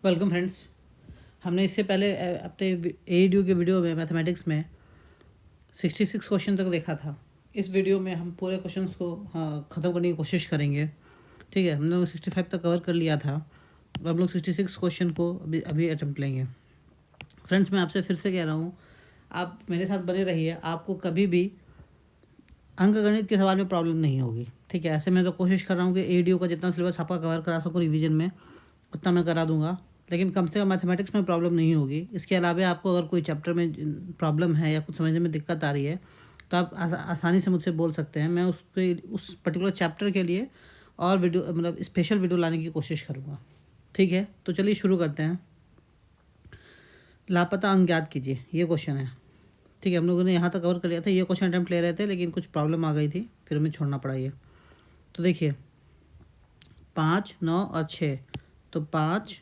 Welcome friends. हमने इससे पहले अपने AEDU के वीडियो में मैथमेटिक्स में 66 क्वेश्चन तक देखा था। इस वीडियो में हम पूरे क्वेश्चंस को ख़त्म करने की कोशिश करेंगे। ठीक है, हम लोग 65 तक कवर कर लिया था और हम लोग 66 क्वेश्चन को अभी अटेम्प्ट लेंगे। फ्रेंड्स, मैं आपसे फिर से कह रहा हूँ, आप मेरे साथ बने रहिए। आपको कभी भी अंकगणित के सवाल में प्रॉब्लम नहीं होगी। ठीक है, ऐसे मैं तो कोशिश कर रहा हूँ कि AEDU का जितना सिलेबस आपका कवर करा सकूँ रिवीजन में उतना मैं करा दूंगा, लेकिन कम से कम मैथमेटिक्स में प्रॉब्लम नहीं होगी। इसके अलावा आपको अगर कोई चैप्टर में प्रॉब्लम है या कुछ समझने में दिक्कत आ रही है तो आप आसानी से मुझसे बोल सकते हैं। मैं उस पर्टिकुलर चैप्टर के लिए और वीडियो मतलब स्पेशल वीडियो लाने की कोशिश करूँगा। ठीक है, तो चलिए शुरू करते हैं। लापता अंक ज्ञात कीजिए, ये क्वेश्चन है। ठीक है, हम लोगों ने यहाँ तक कवर कर लिया था। ये क्वेश्चन अटैम्प्ट ले रहे थे लेकिन कुछ प्रॉब्लम आ गई थी, फिर हमें छोड़ना पड़ा ये। तो देखिए 5, 9 और 6, तो 5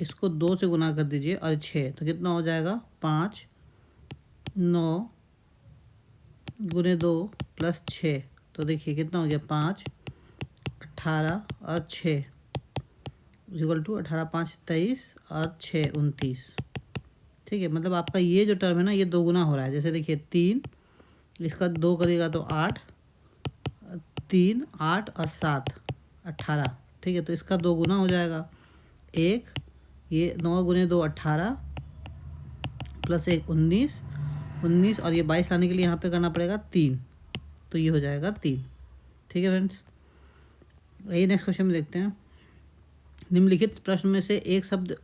इसको 2 से गुना कर दीजिए और 6, तो कितना हो जाएगा 5 9 गुने 2 प्लस 6, तो देखिए कितना हो गया 5 18 और 6 इक्वल टू 18 5 23 और 6 29। ठीक है, मतलब आपका ये जो टर्म है ना ये 2 गुना हो रहा है। जैसे देखिए 3 इसका 2 करेगा तो 8, 3 8 और 7 18। ठीक है, तो इसका 2 गुना हो जाएगा। एक ये 9 गुने 2 18 प्लस 1 19 19 और ये 22 लाने के लिए यहाँ पे करना पड़ेगा 3, तो ये हो जाएगा 3। ठीक है फ्रेंड्स, यही नेक्स्ट क्वेश्चन में देखते हैं। निम्नलिखित प्रश्न में से एक शब्द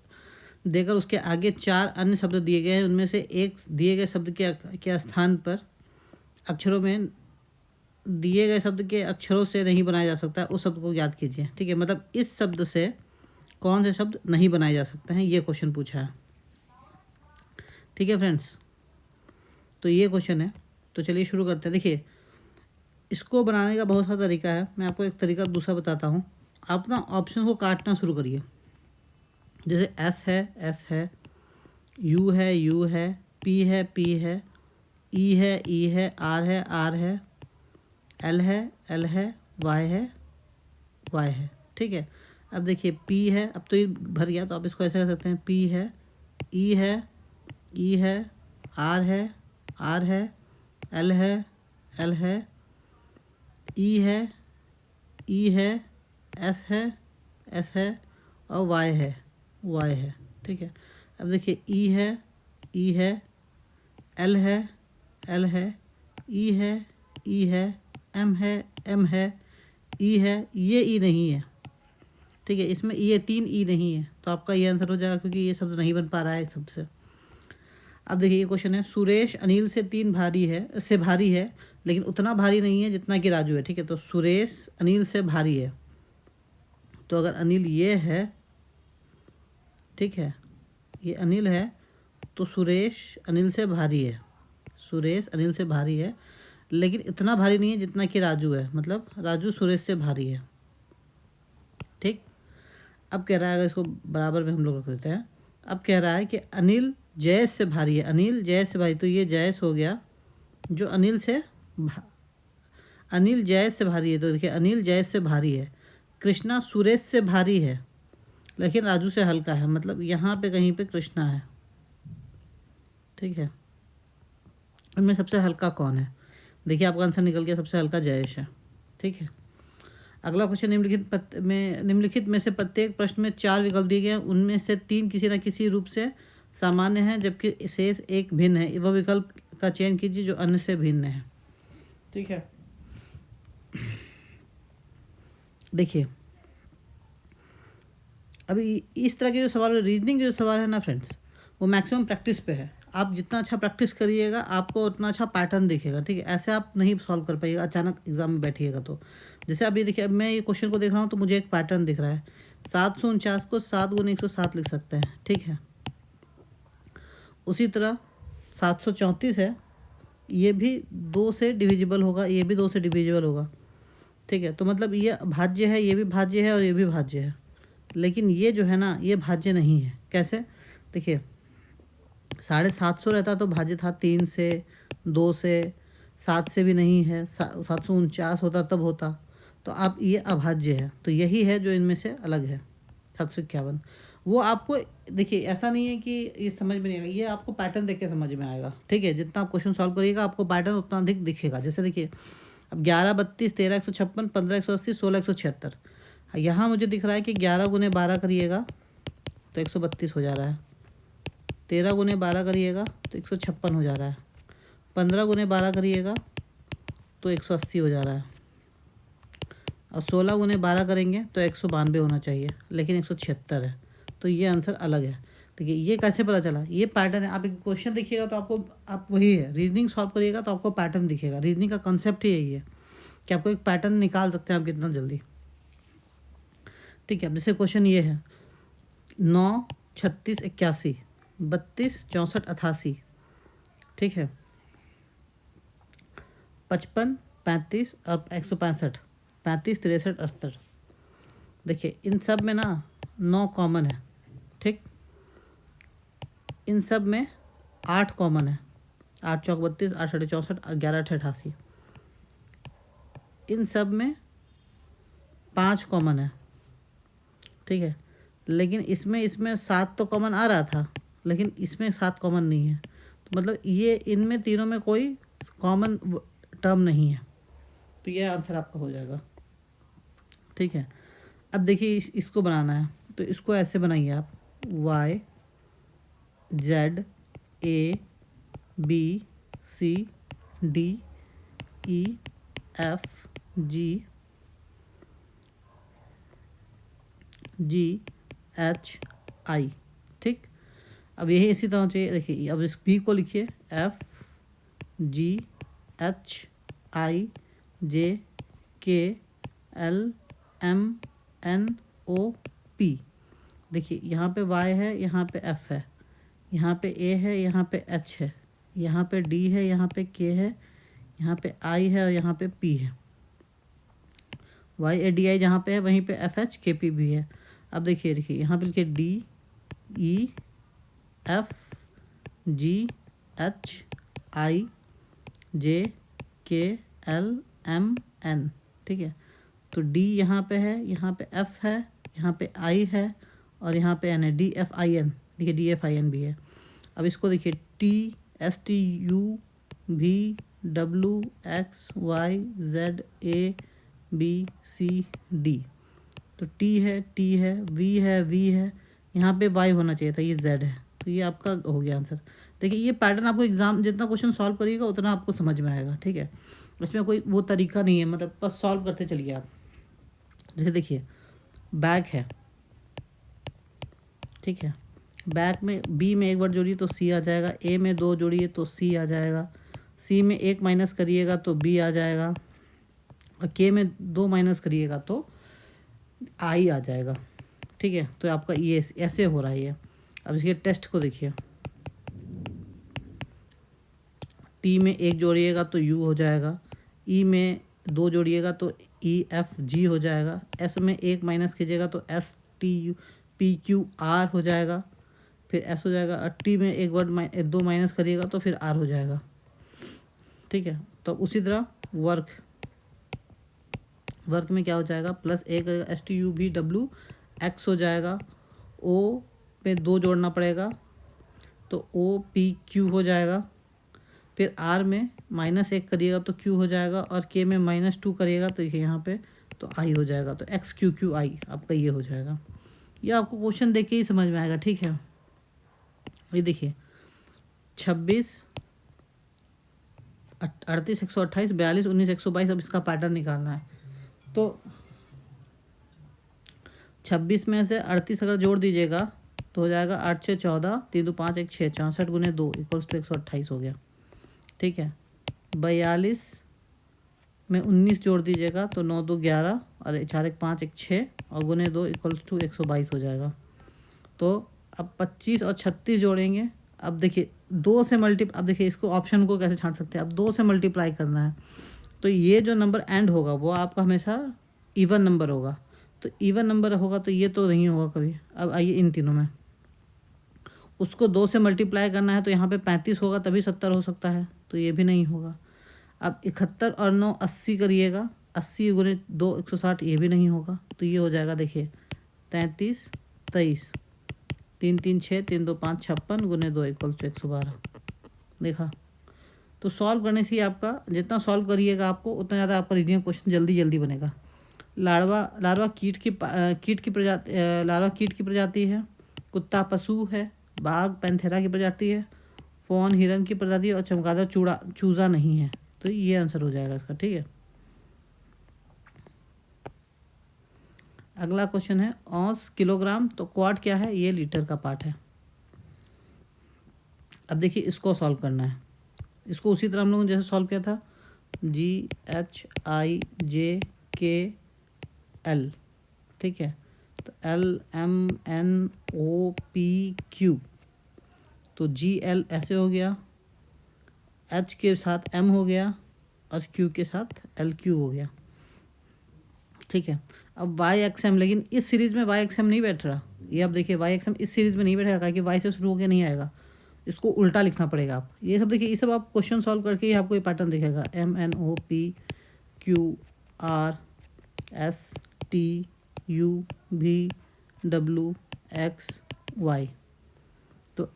देकर उसके आगे 4 अन्य शब्द दिए गए हैं। उनमें से एक दिए गए शब्द के स्थान पर अक्षरों में दिए गए शब्द के अक्षरों से नहीं बनाया जा सकता, उस शब्द को याद कीजिए। ठीक है, मतलब इस शब्द से कौन से शब्द नहीं बनाए जा सकते हैं, ये क्वेश्चन पूछा है। ठीक है फ्रेंड्स, तो ये क्वेश्चन है। तो चलिए शुरू करते हैं। देखिए इसको बनाने का बहुत सारा तरीका है, मैं आपको एक तरीका दूसरा बताता हूँ। आप ना ऑप्शन को काटना शुरू करिए। जैसे एस है, यू है, पी है, ई है, आर है, एल है, वाई है। ठीक है, अब देखिए पी है, अब तो ये भर गया तो आप इसको ऐसे कर सकते हैं, पी है, ई है, आर है, एल है, ई है, एस है और वाई है। ठीक है, अब देखिए ई है, एल है, ई है, एम है, ई है, ये ई नहीं है। ठीक है, इसमें ये 3 ई नहीं है, तो आपका ये आंसर हो जाएगा क्योंकि ये शब्द नहीं बन पा रहा है इस शब्द से। अब देखिए ये क्वेश्चन है, सुरेश अनिल से भारी है लेकिन उतना भारी नहीं है जितना कि राजू है। ठीक है, तो सुरेश अनिल से भारी है, तो अगर अनिल ये है, ठीक है, ये अनिल है, तो सुरेश अनिल से भारी है लेकिन इतना भारी नहीं है जितना कि राजू है, मतलब राजू सुरेश से भारी है। ठीक, अब कह रहा है, अगर इसको बराबर में हम लोग रख देते हैं, अब कह रहा है कि अनिल जयेश से भारी है, तो ये जयेश हो गया जो अनिल जयेश से भारी है। तो देखिए अनिल जयेश से भारी है, कृष्णा सुरेश से भारी है लेकिन राजू से हल्का है, मतलब यहाँ पे कहीं पे कृष्णा है। ठीक है, इनमें सबसे हल्का कौन है? देखिए आपका आंसर निकल गया, सबसे हल्का जयेश है। ठीक है, अगला क्वेश्चन, निम्नलिखित में से प्रत्येक प्रश्न में 4 विकल्प दिए गए हैं। उनमें से 3 किसी न किसी रूप से सामान्य हैं जबकि शेष एक भिन्न है। वह विकल्प का चयन कीजिए जो अन्य से भिन्न है। ठीक है, देखिए अभी इस तरह के जो सवाल, रीजनिंग के जो सवाल है ना फ्रेंड्स, वो मैक्सिमम प्रैक्टिस पे है। आप जितना अच्छा प्रैक्टिस करिएगा आपको उतना अच्छा पैटर्न दिखेगा। ठीक है, ऐसे आप नहीं सॉल्व कर पाइएगा अचानक एग्जाम में बैठिएगा तो। जैसे अभी देखिए, अब मैं ये क्वेश्चन को देख रहा हूँ तो मुझे एक पैटर्न दिख रहा है। 749 को 7 गुने 107 लिख सकते हैं। ठीक है, उसी तरह 734 है, ये भी 2 से डिविजिबल होगा, ये भी 2 से डिविजिबल होगा। ठीक है, तो मतलब ये भाज्य है, ये भी भाज्य है और ये भी भाज्य है, लेकिन ये जो है ना ये भाज्य नहीं है। कैसे? देखिए 750 रहता तो भाज्य था 3 से, 2 से, 7 से भी नहीं है, 749 होता तब होता, तो अब ये अभाज्य है। तो यही है जो इनमें से अलग है। 751। वो आपको देखिए ऐसा नहीं है कि ये समझ में नहीं आएगा, ये आपको पैटर्न देख के समझ में आएगा, ठीक है। जितना आप क्वेश्चन सॉल्व करिएगा आपको पैटर्न उतना अधिक दिखेगा। जैसे देखिए अब 11 32 13 156 15 180 16 176, यहाँ मुझे दिख रहा है कि 11 गुने 12 करिएगा तो 132 हो जा रहा है, 13 गुने 12 करिएगा तो 156 हो जा रहा है, 15 गुने 12 करिएगा तो 180 हो जा रहा है, और 16 गुने 12 करेंगे तो 192 होना चाहिए, लेकिन 176 है। तो ये आंसर अलग है। देखिए ये कैसे पता चला, ये पैटर्न है। आप एक क्वेश्चन देखिएगा तो आपको आप वही है, रीजनिंग सॉल्व करिएगा तो आपको पैटर्न दिखेगा। रीजनिंग का कॉन्सेप्ट ही यही है कि आपको एक पैटर्न निकाल सकते हैं आप कितना जल्दी, ठीक है। अब जैसे क्वेश्चन ये है 9 36 81 32 64 88, ठीक है, 55 35 और 165 35 63 68। देखिए इन सब में ना 9 कॉमन है, ठीक। इन सब में 8 कॉमन है, 8 चौक 32 8 साढ़े 64 11 8 88। इन सब में 5 कॉमन है, ठीक है। लेकिन इसमें 7 तो कॉमन आ रहा था, लेकिन इसमें 7 कॉमन नहीं है। तो मतलब ये इनमें तीनों में कोई कॉमन टर्म नहीं है, तो ये आंसर आपका हो जाएगा, ठीक है। अब देखिए इसको बनाना है तो इसको ऐसे बनाइए आप, y z a b c d e f g h i, ठीक। अब यही इसी तरह चाहिए। देखिए अब इस b को लिखिए f g h i j k l m n o p। देखिए यहाँ पे y है, यहाँ पे f है, यहाँ पे a है, यहाँ पे h है, यहाँ पे d है, यहाँ पे k है, यहाँ पे i है और यहाँ पे p है। y a d i जहाँ पे है वहीं पे f h k p भी है। अब देखिए यहाँ पे लिखिए d e f g h i j k l m n, ठीक है। तो d यहाँ पे है, यहाँ पे f है, यहाँ पे i है और यहाँ पे n है, d f i n। देखिए d f i n भी है। अब इसको देखिए t s t u v w x y z a b c d। तो t है v है, यहाँ पे y होना चाहिए था, ये z है। तो ये आपका हो गया आंसर। देखिए ये पैटर्न आपको एग्जाम जितना क्वेश्चन सॉल्व करिएगा उतना आपको समझ में आएगा, ठीक है। इसमें कोई वो तरीका नहीं है, मतलब बस सॉल्व करते चलिए आप। जैसे देखिए बैग है, ठीक है, बैग में बी में एक बार जोड़िए तो सी आ जाएगा, ए में 2 जोड़िए तो सी आ जाएगा, सी में 1 माइनस करिएगा तो बी आ जाएगा, और के में 2 माइनस करिएगा तो आई आ जाएगा, ठीक है। तो आपका ये ऐसे हो रहा है ये। अब इसके टेस्ट को देखिए, टी में 1 जोड़िएगा तो यू हो जाएगा, ई में 2 जोड़िएगा तो ई एफ जी हो जाएगा, एस में 1 माइनस कीजिएगा तो S T U P Q are हो जाएगा, फिर एस हो जाएगा, और टी में 1 वर्ड 2 माइनस करिएगा तो फिर आर हो जाएगा, ठीक है। तो उसी तरह वर्क में क्या हो जाएगा, +1 एस टी यू भी डब्ल्यू एक्स हो जाएगा, ओ पे 2 जोड़ना पड़ेगा तो ओ पी क्यू हो जाएगा, फिर आर में -1 करिएगा तो क्यू हो जाएगा, और के में -2 करिएगा तो यहाँ पे तो आई हो जाएगा। तो एक्स क्यू क्यू आई आपका ये हो जाएगा। ये आपको क्वेश्चन देख के ही समझ में आएगा, ठीक है। ये देखिए 26 38 128 42 19 122। अब इसका पैटर्न निकालना है तो 26 में से 38 अगर जोड़ दीजिएगा तो हो जाएगा 8 6 14 3 2 5 1 6 64 गुने 2 इक्वल्स टू 128 हो गया, ठीक है। 42 में 19 जोड़ दीजिएगा तो 9 2 11 और 4 1 5 1 6 और गुने 2 इक्वल्स टू 122 हो जाएगा। तो अब 25 और 36 जोड़ेंगे। अब देखिए 2 से अब देखिए इसको ऑप्शन को कैसे छांट सकते हैं। अब 2 से मल्टीप्लाई करना है तो ये जो नंबर एंड होगा वो आपका हमेशा इवन नंबर होगा। तो इवन नंबर होगा तो ये तो नहीं होगा कभी। अब आइए इन तीनों में उसको 2 से मल्टीप्लाई करना है तो यहाँ पे 35 होगा तभी 70 हो सकता है, तो ये भी नहीं होगा। अब 71 और 9 80 करिएगा, 80 गुने 2 160, ये भी नहीं होगा। तो ये हो जाएगा देखिए 33 23, 3 3 6, 3 2 5 56 गुने 2 = 112। देखा। तो सॉल्व करने से ही आपका जितना सॉल्व करिएगा आपको उतना ज़्यादा आपका रीजनिंग क्वेश्चन जल्दी जल्दी बनेगा। लार्वा कीट की प्रजाति है, कुत्ता पशु है, बाघ पैंथेरा की प्रजाति है, फौन हिरन की प्रजाति है और चमगादड़ चूजा नहीं है। तो ये आंसर हो जाएगा इसका। ठीक है, अगला क्वेश्चन है औंस किलोग्राम, तो क्वाट क्या है, ये लीटर का पार्ट है। अब देखिए इसको सॉल्व करना है। इसको उसी तरह हम लोगों ने जैसे सॉल्व किया था, GHIJKL, ठीक है। तो LMNOPQ, तो GL ऐसे हो गया, H के साथ M हो गया और Q के साथ LQ हो गया। ठीक है, अब YXM, लेकिन इस सीरीज़ में YXM नहीं बैठ रहा। ये आप देखिए YXM इस सीरीज़ में नहीं बैठेगा कि Y से शुरू होकर नहीं आएगा, इसको उल्टा लिखना पड़ेगा। आप ये सब देखिए, ये सब आप क्वेश्चन सॉल्व करके ही आपको ये पैटर्न दिखेगा। MNOPQRSTUVWXY, तो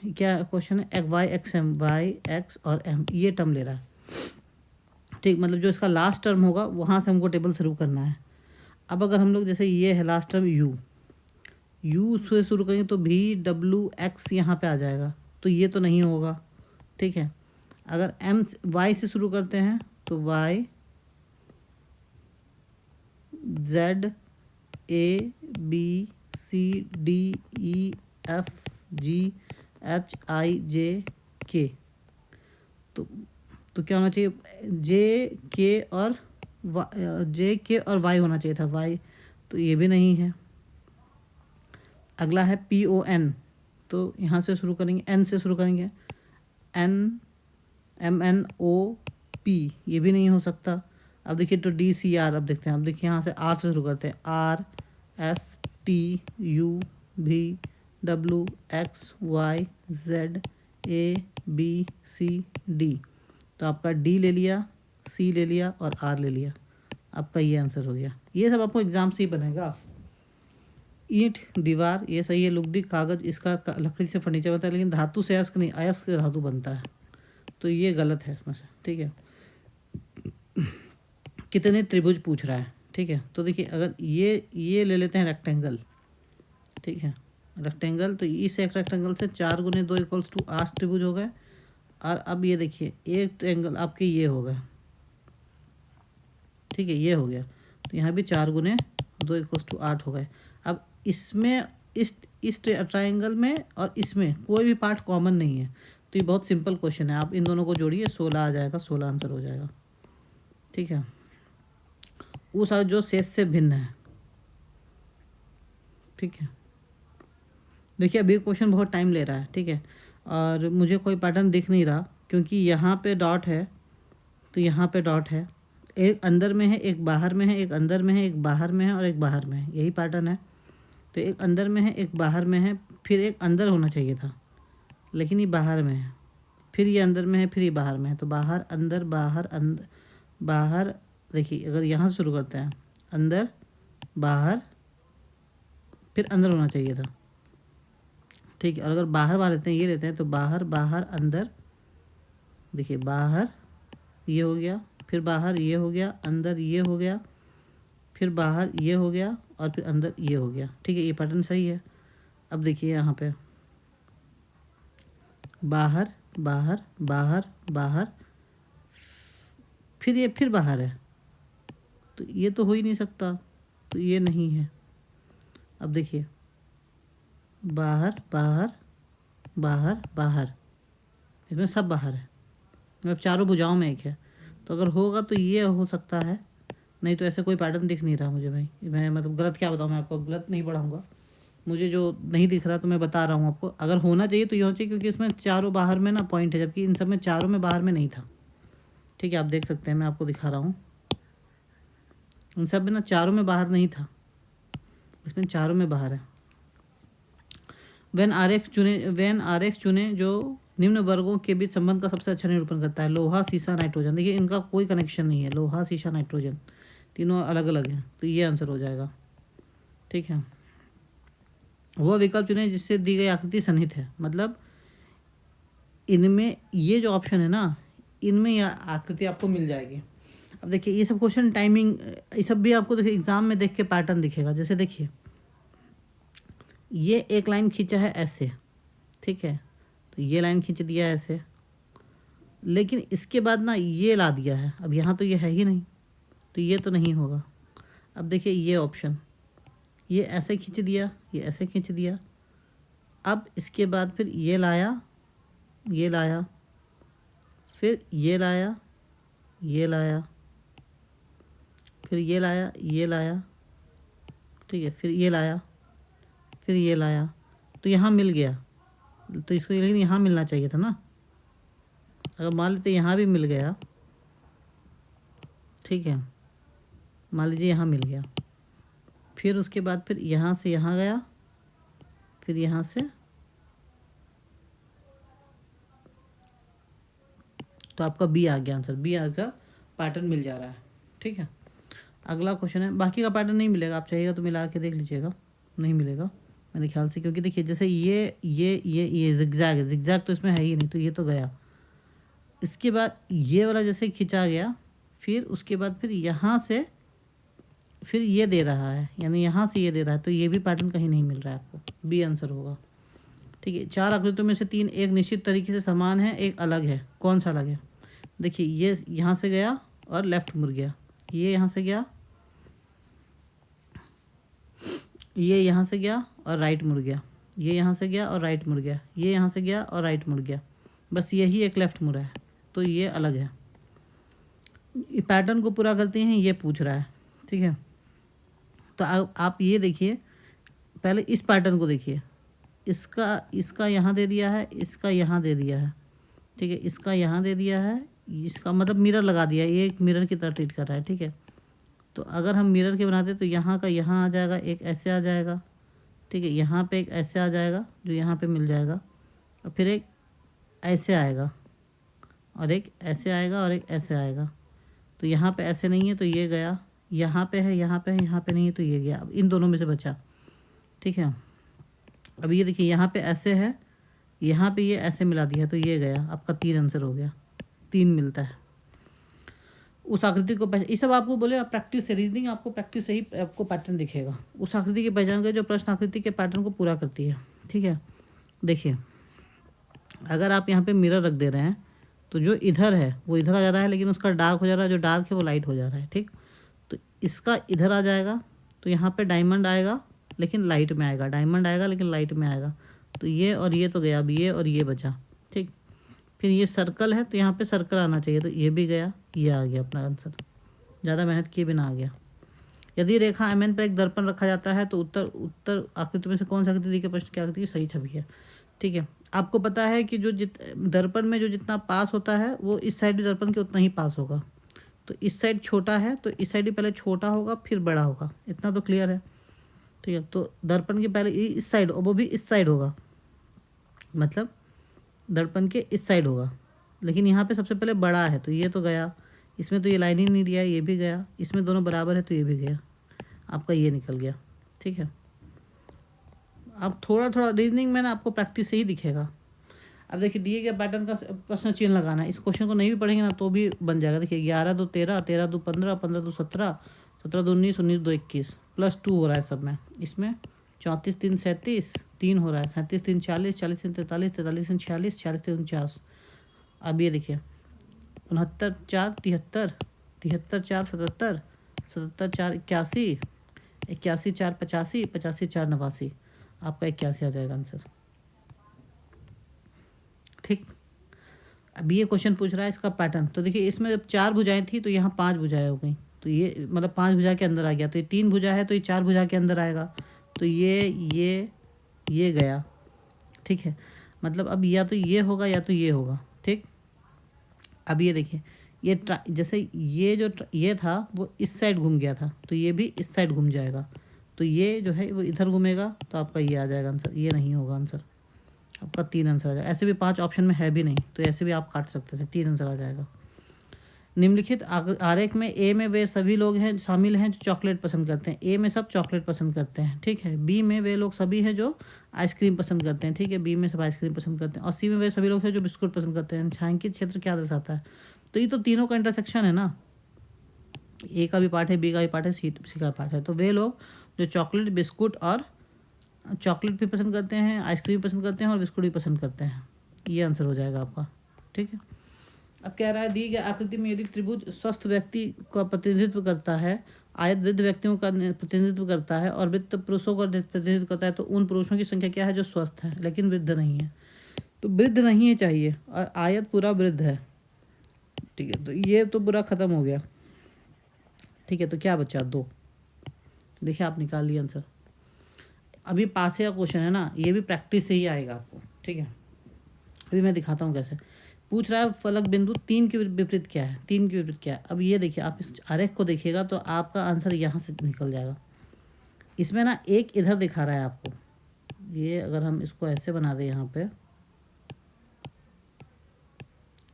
क्या क्वेश्चन है, YXM, Y, X और M ये टर्म ले रहा है। ठीक, मतलब जो इसका लास्ट टर्म होगा वहाँ से हमको टेबल शुरू करना है। अब अगर हम लोग जैसे ये है लास्ट टर्म यू से शुरू करेंगे तो VWX यहाँ पे आ जाएगा, तो ये तो नहीं होगा। ठीक है, अगर Y से शुरू करते हैं तो Y Z A B C D E F G H I J K, तो क्या होना चाहिए, J K और Y होना चाहिए था, Y, तो ये भी नहीं है। अगला है PON, तो यहाँ से शुरू करेंगे, N से शुरू करेंगे, MNOP, ये भी नहीं हो सकता। अब देखिए तो DCR, अब देखते हैं, अब देखिए यहाँ से R से शुरू करते हैं, RSTUVWXYZABCD, तो आपका D ले लिया, C ले लिया और R ले लिया, आपका ये आंसर हो गया। ये सब आपको एग्जाम से ही बनेगा। ईंट, दीवार, ये सही है। लुगदी, कागज़, इसका लकड़ी से फर्नीचर बनता है, लेकिन धातु से अयस्क नहीं, अयस्क से धातु बनता है, तो ये गलत है इसमें से। ठीक है, कितने त्रिभुज पूछ रहा है। ठीक है, तो देखिए अगर ये ले लेते हैं रेक्टेंगल। ठीक है, रेक्टेंगल, तो इस एक रेक्टेंगल से 4 गुने 2 = 8 त्रिभुज हो गए। और अब ये देखिए एक ट्रायंगल आपके ये हो गए। ठीक है, ये हो गया, तो यहाँ भी 4 गुने 2 = 8 हो गए। अब इसमें इस ट्रायंगल में और इसमें कोई भी पार्ट कॉमन नहीं है, तो ये बहुत सिंपल क्वेश्चन है। आप इन दोनों को जोड़िए, 16 आ जाएगा, 16 आंसर हो जाएगा। ठीक है, उस जो शेष से भिन्न है। ठीक है, देखिए अभी क्वेश्चन बहुत टाइम ले रहा है। ठीक है, और मुझे कोई पैटर्न दिख नहीं रहा, क्योंकि यहाँ पे डॉट है, तो यहाँ पे डॉट है, एक अंदर में है, एक बाहर में है, एक अंदर में है, एक बाहर में है और एक बाहर में है, यही पैटर्न है। तो एक अंदर में है, एक बाहर में है, फिर एक अंदर होना चाहिए था, लेकिन ये बाहर में है, फिर ये अंदर में है, फिर ये बाहर में है, तो बाहर अंदर बाहर अंदर बाहर। देखिए अगर यहाँ से शुरू करते हैं, अंदर बाहर, फिर अंदर होना चाहिए था। ठीक है, और अगर बाहर बाहर लेते हैं, ये लेते हैं, तो बाहर बाहर अंदर। देखिए बाहर ये हो गया, फिर बाहर ये हो गया, अंदर ये हो गया, फिर बाहर ये हो गया और फिर अंदर ये हो गया। ठीक है, ये पैटर्न सही है। अब देखिए यहाँ पे बाहर बाहर बाहर बाहर, फिर ये फिर बाहर है, तो ये तो हो ही नहीं सकता, तो ये नहीं है। अब देखिए बाहर बाहर बाहर बाहर, इसमें सब बाहर है, मतलब चारों भुजाओं में एक है, तो अगर होगा तो ये हो सकता है, नहीं तो ऐसे कोई पैटर्न दिख नहीं रहा मुझे भाई। मैं मतलब गलत क्या बताऊँ, मैं आपको गलत नहीं पढ़ाऊँगा, मुझे जो नहीं दिख रहा तो मैं बता रहा हूँ आपको। अगर होना चाहिए तो ये होना चाहिए, क्योंकि इसमें चारों बाहर में ना पॉइंट है, जबकि इन सब में चारों में बाहर में नहीं था। ठीक है, आप देख सकते हैं, मैं आपको दिखा रहा हूँ, इन सब में ना चारों में बाहर नहीं था, इसमें चारों में बाहर है। वेन आरेख चुने जो निम्न वर्गों के बीच संबंध का सबसे अच्छा निरूपण करता है। लोहा, शीशा, नाइट्रोजन। देखिए इनका कोई कनेक्शन नहीं है, लोहा, शीशा, नाइट्रोजन तीनों अलग अलग हैं, तो ये आंसर हो जाएगा। ठीक है, वो विकल्प चुनें जिससे दी गई आकृति सन्निहित है। मतलब इनमें ये जो ऑप्शन है ना, इनमें यह आकृति आपको मिल जाएगी। अब देखिए ये सब क्वेश्चन टाइमिंग, ये सब भी आपको देखिए एग्जाम में देख के पैटर्न दिखेगा। जैसे देखिए ये एक लाइन खींचा है ऐसे, ठीक है, तो ये लाइन खींच दिया है ऐसे, लेकिन इसके बाद ना ये ला दिया है। अब यहाँ तो ये है ही नहीं, तो ये तो नहीं होगा। अब देखिए ये ऑप्शन, ये ऐसे खींच दिया, ये ऐसे खींच दिया। अब इसके बाद फिर ये लाया, ये लाया, फिर ये लाया, ये लाया, फिर ये लाया, ये लाया, ठीक है, फिर ये लाया, फिर ये लाया, तो यहाँ मिल गया। तो इसको लेकिन यहाँ मिलना चाहिए था ना। अगर मान लेते यहाँ भी मिल गया, ठीक है, मान लीजिए यहाँ मिल गया, फिर उसके बाद फिर यहाँ से यहाँ गया, फिर यहाँ से, तो आपका बी आ गया आंसर। बी आ गया, पैटर्न मिल जा रहा है। ठीक है, अगला क्वेश्चन है। बाकी का पैटर्न नहीं मिलेगा, आप चाहिएगा तो मिला के देख लीजिएगा, नहीं मिलेगा मेरे ख्याल से, क्योंकि देखिए जैसे ये जिगजैग है, जिगजैग तो इसमें है ही नहीं, तो ये तो गया। इसके बाद ये वाला जैसे खिंचा गया, फिर उसके बाद फिर यहाँ से फिर ये दे रहा है, यानी यहाँ से ये दे रहा है, तो ये भी पैटर्न कहीं नहीं मिल रहा है आपको। बी आंसर होगा। ठीक है, 4 आकृतियों में से 3 एक निश्चित तरीके से समान है, एक अलग है। कौन सा अलग है? देखिए ये यहाँ से गया और लेफ्ट मुड़ गया, ये यहाँ से गया, ये यहाँ से गया और राइट मुड़ गया, ये यहाँ से गया और राइट मुड़ गया, ये यहाँ से गया और राइट मुड़ गया, बस यही एक लेफ्ट मुड़ा है, तो ये अलग है। ये पैटर्न को पूरा करते हैं, ये पूछ रहा है। ठीक है, तो आप ये देखिए, पहले इस पैटर्न को देखिए, इसका यहाँ दे दिया है, इसका यहाँ दे दिया है, ठीक है, इसका यहाँ दे दिया है, इसका मतलब मिरर लगा दिया है, ये एक मिरर की तरह ट्रीट कर रहा है। ठीक है, तो अगर हम मिरर के बनाते तो यहाँ का यहाँ आ जाएगा, एक ऐसे आ जाएगा, ठीक है, यहाँ पे एक ऐसे आ जाएगा जो यहाँ पे मिल जाएगा, और फिर एक ऐसे आएगा, और एक ऐसे आएगा, और एक ऐसे आएगा। तो यहाँ पे ऐसे नहीं है तो ये गया, यहाँ पे है, यहाँ पे है, यहाँ पे नहीं है तो ये गया। अब इन दोनों में से बचा। ठीक है, अब ये देखिए यहाँ पे ऐसे है, यहाँ पे ये ऐसे मिला दिया तो ये गया। आपका 3 आंसर हो गया, 3 मिलता है। उस आकृति को ये सब आपको बोले प्रैक्टिस से, रीजनिंग आपको प्रैक्टिस से ही आपको पैटर्न दिखेगा। उस आकृति की पहचान कर जो प्रश्न आकृति के पैटर्न को पूरा करती है। ठीक है, देखिए अगर आप यहाँ पे मिरर रख दे रहे हैं तो जो इधर है वो इधर आ जा रहा है, लेकिन उसका डार्क हो जा रहा है, जो डार्क है वो लाइट हो जा रहा है। ठीक, तो इसका इधर आ जाएगा, तो यहाँ पे डायमंड आएगा लेकिन लाइट में आएगा, डायमंड आएगा लेकिन लाइट में आएगा, तो ये और ये तो गया, अब ये और ये बचा। ठीक, फिर ये सर्कल है तो यहाँ पे सर्कल आना चाहिए, तो ये भी गया, ये आ गया अपना आंसर, ज़्यादा मेहनत किए बिना आ गया। यदि रेखा एम एन पर एक दर्पण रखा जाता है तो उत्तर आकृति में से कौन सा आकृति दी गई प्रश्न की आकृति की सही छवि है? ठीक है, आपको पता है कि जो दर्पण में जो जितना पास होता है वो इस साइड भी दर्पण के उतना ही पास होगा। तो इस साइड छोटा है तो इस साइड भी पहले छोटा होगा फिर बड़ा होगा, इतना तो क्लियर है। ठीक है, तो दर्पण के पहले इस साइड, वो भी इस साइड होगा, मतलब दर्पण के इस साइड होगा, लेकिन यहाँ पे सबसे पहले बड़ा है तो ये तो गया, इसमें तो ये लाइन ही नहीं दिया, ये भी गया, इसमें दोनों बराबर है तो ये भी गया, आपका ये निकल गया। ठीक है, अब थोड़ा थोड़ा रीजनिंग में ना आपको प्रैक्टिस से ही दिखेगा। अब देखिए दिए गए पैटर्न का प्रश्न चिन्ह लगाना है। इस क्वेश्चन को नहीं भी पढ़ेंगे ना तो भी बन जाएगा। देखिए 11 2 13, 13 2 15, 15 2 17, 17 2 19, 19 2 21, +2 हो रहा है सब में। इसमें 34 3 37, 3 हो रहा है, 37 3 40, 40 3 43, 43 3 46, 46 3 49। अब ये देखिए 69 4 73, 73 4 77, 77 4 81, 81 4 85, 85 4 89, आपका 81 आ जाएगा आंसर। ठीक, अब ये क्वेश्चन पूछ रहा है इसका पैटर्न। तो देखिए इसमें जब 4 भुजाएं थी तो यहाँ 5 भुजाएं हो गई, तो ये मतलब 5 भुजा के अंदर आ गया, तो ये 3 भुजा है तो ये 4 भुजा के अंदर आएगा, तो ये गया। ठीक है, मतलब अब या तो ये होगा या तो ये होगा। ठीक, अब ये देखिए ये जैसे ये जो ये था वो इस साइड घूम गया था, तो ये भी इस साइड घूम जाएगा, तो ये जो है वो इधर घूमेगा, तो आपका ये आ जाएगा आंसर। ये नहीं होगा आंसर, आपका 3 आंसर आ जाएगा। ऐसे भी 5 ऑप्शन में है भी नहीं, तो ऐसे भी आप काट सकते थे, 3 आंसर आ जाएगा। निम्नलिखित आरेख में ए में वे सभी लोग हैं शामिल हैं जो चॉकलेट पसंद करते हैं। ए में सब चॉकलेट पसंद करते हैं, ठीक है। बी में वे लोग सभी हैं जो आइसक्रीम पसंद करते हैं, ठीक है। बी में सब आइसक्रीम पसंद करते हैं। और सी में वे सभी लोग हैं जो बिस्कुट पसंद करते हैं। छायांकित क्षेत्र क्या दर्शाता है? तो ये तो तीनों का इंटरसेक्शन है ना, ए का भी पार्ट है, बी का भी पार्ट है, सी का पार्ट है। तो वे लोग जो चॉकलेट, बिस्कुट और चॉकलेट भी पसंद करते हैं, आइसक्रीम पसंद करते हैं और बिस्कुट भी पसंद करते हैं, ये आंसर हो जाएगा आपका, ठीक है। अब कह रहा है दी गई आकृति में यदि त्रिभुज स्वस्थ व्यक्ति का प्रतिनिधित्व करता है, आयत वृद्ध व्यक्तियों का प्रतिनिधित्व करता है और वृत्त पुरुषों का प्रतिनिधित्व करता है, तो उन पुरुषों की संख्या क्या है जो स्वस्थ है लेकिन वृद्ध नहीं है? तो वृद्ध नहीं है चाहिए और आयत पूरा वृद्ध है, ठीक है। तो ये तो पूरा खत्म हो गया, ठीक है। तो क्या बचा? 2। देखिए आप निकाल लिए आंसर। अभी पास का क्वेश्चन है ना, ये भी प्रैक्टिस से ही आएगा आपको, ठीक है। अभी मैं दिखाता हूँ कैसे। पूछ रहा है फलक बिंदु 3 के विपरीत क्या है? 3 के विपरीत क्या है? अब ये देखिए, आप इस आरेख को देखिएगा तो आपका आंसर यहाँ से निकल जाएगा। इसमें ना एक इधर दिखा रहा है आपको, ये अगर हम इसको ऐसे बना दें यहाँ पे,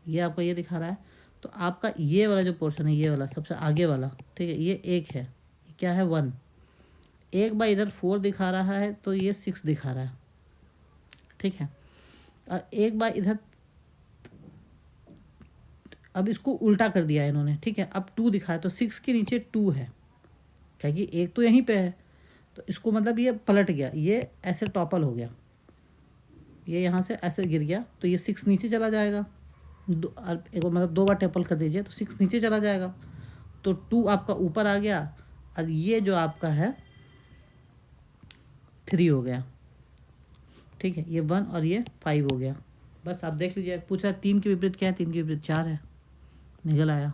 ये आपको ये दिखा रहा है, तो आपका ये वाला जो पोर्शन है, ये वाला सबसे आगे वाला, ठीक है, ये 1 है, क्या है? 1। एक बार इधर 4 दिखा रहा है तो ये 6 दिखा रहा है, ठीक है। और एक बार इधर, अब इसको उल्टा कर दिया है इन्होंने, ठीक है। अब 2 दिखाया तो 6 के नीचे 2 है, क्या कि 1 तो यहीं पे है, तो इसको मतलब ये पलट गया, ये ऐसे टॉपल हो गया, ये यहाँ से ऐसे गिर गया, तो ये 6 नीचे चला जाएगा। एक मतलब 2 बार टैपल कर दीजिए तो 6 नीचे चला जाएगा, तो 2 आपका ऊपर आ गया और ये जो आपका है 3 हो गया, ठीक है। ये 1 और ये 5 हो गया। बस आप देख लीजिए, पूछा 3 के विपरीत क्या है? 3 के विपरीत 4 है, निकल आया।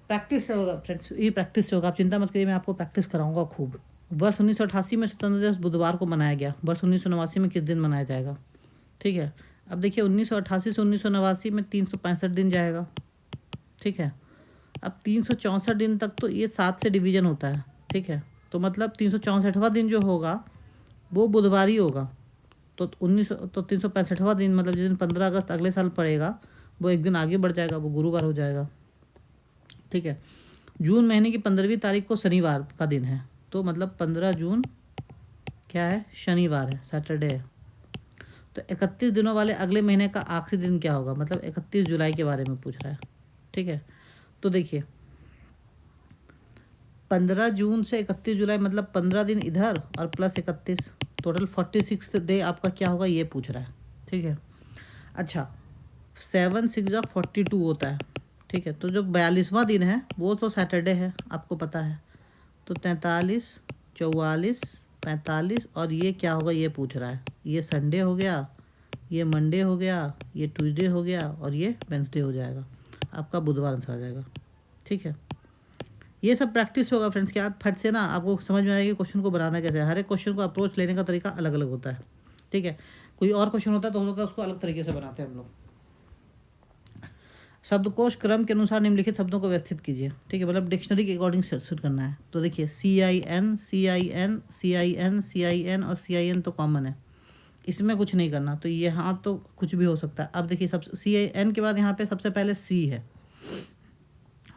प्रैक्टिस से होगा फ्रेंड्स, ये प्रैक्टिस से होगा, आप चिंता मत करिए, मैं आपको प्रैक्टिस कराऊंगा खूब। वर्ष 1988 में स्वतंत्रता दिवस बुधवार को मनाया गया, वर्ष 1989 में किस दिन मनाया जाएगा? ठीक है। अब देखिए 1988 से 1989 में 365 दिन जाएगा, ठीक है। अब 364 दिन तक तो ये 7 से डिवीजन होता है, ठीक है। तो मतलब 364वां दिन जो होगा वो बुधवार ही होगा, तो 365वां दिन मतलब जिस दिन 15 अगस्त अगले साल पड़ेगा वो एक दिन आगे बढ़ जाएगा, वो गुरुवार हो जाएगा, ठीक है। जून महीने की 15वीं तारीख को शनिवार का दिन है, तो मतलब 15 जून क्या है? शनिवार है, सैटरडे है। तो 31 दिनों वाले अगले महीने का आखिरी दिन क्या होगा? मतलब 31 जुलाई के बारे में पूछ रहा है, ठीक है। तो देखिए 15 जून से 31 जुलाई मतलब 15 दिन इधर और प्लस 31, टोटल 46 डे आपका क्या होगा ये पूछ रहा है, ठीक है। अच्छा 7 6 42 होता है, ठीक है। तो जो 42वां दिन है वो तो सैटरडे है, आपको पता है। तो 43 44 45 और ये क्या होगा ये पूछ रहा है। ये संडे हो गया, ये मंडे हो गया, ये ट्यूसडे हो गया और ये वेंसडे हो जाएगा, आपका बुधवार आंसर आ जाएगा, ठीक है। ये सब प्रैक्टिस होगा फ्रेंड्स, कि आप फट से ना आपको समझ में आएगी क्वेश्चन को बनाना कैसे है। हर एक क्वेश्चन को अप्रोच लेने का तरीका अलग अलग होता है, ठीक है। कोई और क्वेश्चन होता है तो हो सकता है उसको अलग तरीके से बनाते हैं हम लोग। शब्दकोश क्रम के अनुसार निम्नलिखित शब्दों को व्यवस्थित कीजिए, ठीक है। मतलब डिक्शनरी के अकॉर्डिंग सेट करना है। तो देखिए CIN CIN CIN CIN और CIN तो कॉमन है, इसमें कुछ नहीं करना। तो यहाँ तो कुछ भी हो सकता है। अब देखिए सब CIN के बाद यहाँ पे सबसे पहले C है,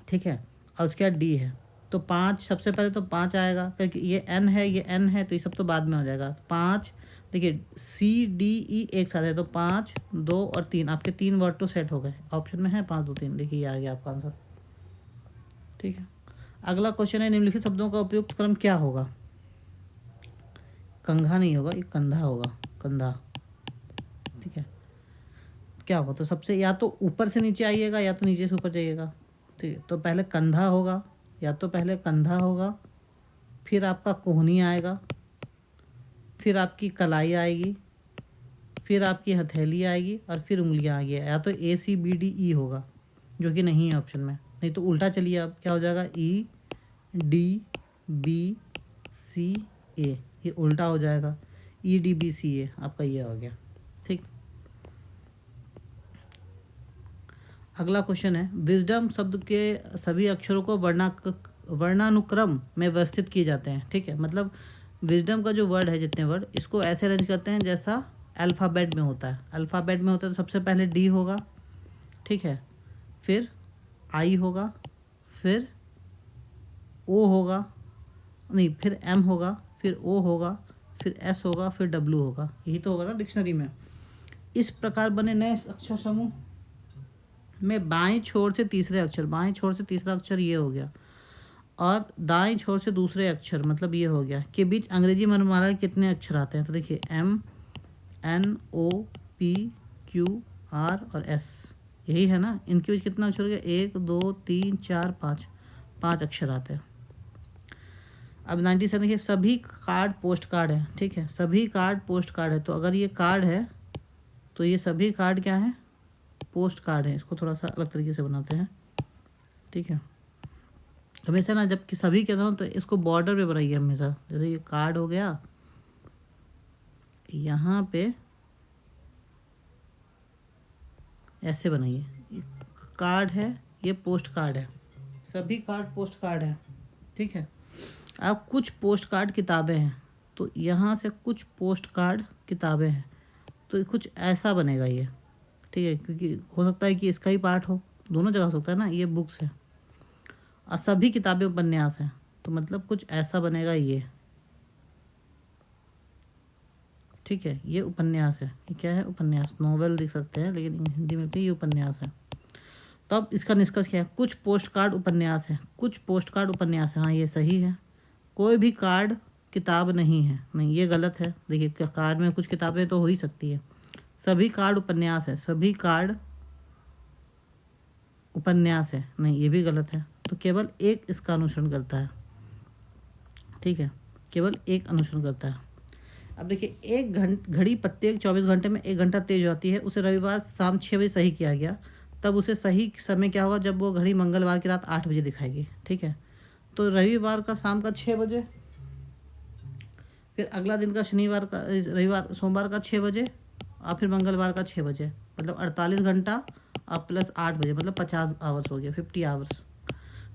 ठीक है, और उसके बाद D है। तो 5 सबसे पहले तो 5 आएगा, क्योंकि ये N है ये N है, तो ये सब तो बाद में हो जाएगा। 5 देखिए CDE एक साथ है, तो 5 2 और 3 आपके 3 वर्ड तो सेट हो गए। ऑप्शन में है 5 2 3, देखिए ये आ गया आपका आंसर, ठीक है। अगला क्वेश्चन है निम्नलिखित शब्दों का उपयुक्त क्रम क्या होगा? कंघा नहीं होगा, ये कंधा होगा, कंधा, ठीक है। क्या होगा? तो सबसे या तो ऊपर से नीचे आइएगा या तो नीचे से ऊपर जाइएगा, ठीक है। तो पहले कंधा होगा, या तो पहले कंधा होगा, फिर आपका कोहनी आएगा, फिर आपकी कलाई आएगी, फिर आपकी हथेली आएगी और फिर उंगलियां आएगी। या तो ACBDE होगा, जो कि नहीं है ऑप्शन में। नहीं तो उल्टा चलिए, अब क्या हो जाएगा? EDBCA, ये उल्टा हो जाएगा। EDBCA आपका ये हो गया, ठीक। अगला क्वेश्चन है विजडम शब्द के सभी अक्षरों को वर्णानुक्रम में व्यवस्थित किए जाते हैं, ठीक है। मतलब विजडम का जो वर्ड है, जितने वर्ड, इसको ऐसे अरेंज करते हैं जैसा अल्फ़ाबेट में होता है। अल्फ़ाबेट में होता है तो सबसे पहले D होगा, ठीक है, फिर आई होगा, फिर ओ होगा, नहीं फिर एम होगा, फिर ओ होगा, फिर एस होगा, फिर डब्ल्यू होगा। यही तो होगा ना डिक्शनरी में। इस प्रकार बने नए अक्षर समूह में बाएं छोर से तीसरे अक्षर, बाएं छोर से तीसरा अक्षर ये हो गया, और दाएं छोर से दूसरे अक्षर मतलब ये हो गया, के बीच अंग्रेजी वर्णमाला के कितने अक्षर आते हैं? तो देखिए M, N, O, P, Q, R और एस, यही है ना। इनके बीच कितना अक्षर हो गया? 1 2 3 4 5, 5 अक्षर आते हैं। अब 97 देखिए, सभी कार्ड पोस्ट कार्ड है, ठीक है, सभी कार्ड पोस्ट कार्ड है। तो अगर ये कार्ड है तो ये सभी कार्ड क्या है? पोस्ट कार्ड है। इसको थोड़ा सा अलग तरीके से बनाते हैं, ठीक है। हमेशा ना जब कि सभी कहता हूँ तो इसको बॉर्डर पे बनाइए हमेशा। जैसे ये कार्ड हो गया, यहाँ पे ऐसे बनाइए, ये कार्ड है, ये पोस्ट कार्ड है, सभी कार्ड पोस्ट कार्ड है, ठीक है। अब कुछ पोस्ट कार्ड किताबें हैं, तो यहाँ से कुछ पोस्ट कार्ड किताबें हैं, तो कुछ ऐसा बनेगा ये, ठीक है, क्योंकि हो सकता है कि इसका ही पार्ट हो, दोनों जगह हो सकता है ना। ये बुक्स है और सभी किताबें उपन्यास हैं, तो मतलब कुछ ऐसा बनेगा ये, ठीक है। ये उपन्यास है, ये क्या है? उपन्यास, नोवेल लिख सकते हैं, लेकिन हिंदी में भी ये उपन्यास है। तब इसका निष्कर्ष क्या है? कुछ पोस्ट कार्ड उपन्यास है, कुछ पोस्ट कार्ड उपन्यास है। हाँ ये सही है। कोई भी कार्ड किताब नहीं है, नहीं ये गलत है। देखिए कार्ड में कुछ किताबें तो हो ही सकती है। सभी कार्ड उपन्यास है, सभी कार्ड उपन्यास है, नहीं ये भी गलत है। तो केवल एक इसका अनुसरण करता है, ठीक है, केवल एक अनुसरण करता है। अब देखिए एक घड़ी प्रत्येक 24 घंटे में 1 घंटा तेज होती है, उसे रविवार शाम 6 बजे सही किया गया, तब उसे सही समय क्या होगा? जब वो घड़ी मंगलवार की रात 8 बजे दिखाएगी, ठीक है। तो रविवार का शाम का 6 बजे, फिर अगला दिन का शनिवार का, रविवार सोमवार का 6 बजे, और फिर मंगलवार का 6 बजे, मतलब 48 घंटा और प्लस 8 बजे, मतलब 50 आवर्स हो गया, 50 आवर्स,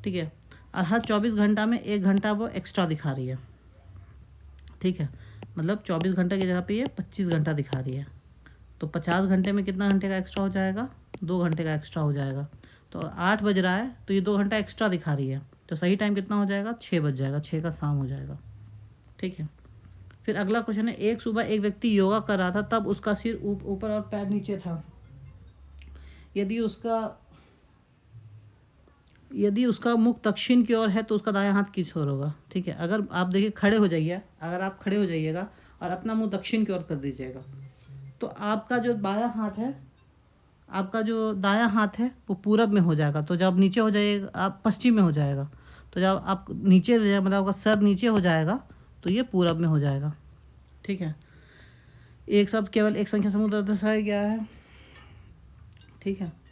ठीक है। और हर 24 घंटा में 1 घंटा वो एक्स्ट्रा दिखा रही है, ठीक है, मतलब 24 घंटे की जगह पे ये 25 घंटा दिखा रही है। तो 50 घंटे में कितना घंटे का एक्स्ट्रा हो जाएगा? 2 घंटे का एक्स्ट्रा हो जाएगा। तो 8 बज रहा है तो ये 2 घंटा एक्स्ट्रा दिखा रही है, तो सही टाइम कितना हो जाएगा? 6 बज जाएगा, 6 का शाम हो जाएगा, ठीक है। फिर अगला क्वेश्चन है, एक सुबह एक व्यक्ति योगा कर रहा था, तब उसका सिर ऊपर और पैर नीचे था। यदि उसका मुख दक्षिण की ओर है तो उसका दायां हाथ किस ओर होगा? ठीक है, अगर आप देखिए खड़े हो जाइए, अगर आप खड़े हो जाइएगा और अपना मुंह दक्षिण की ओर कर दीजिएगा, तो आपका जो बायां हाथ है, आपका जो दायां हाथ है वो पूरब में हो जाएगा। तो जब नीचे हो जाएगा, आप पश्चिम में हो जाएगा। तो जब आप नीचे मतलब आपका सर नीचे हो जाएगा तो ये पूरब में हो जाएगा, ठीक है। एक शब्द केवल एक संख्या समूह दर्शाया गया है, ठीक है।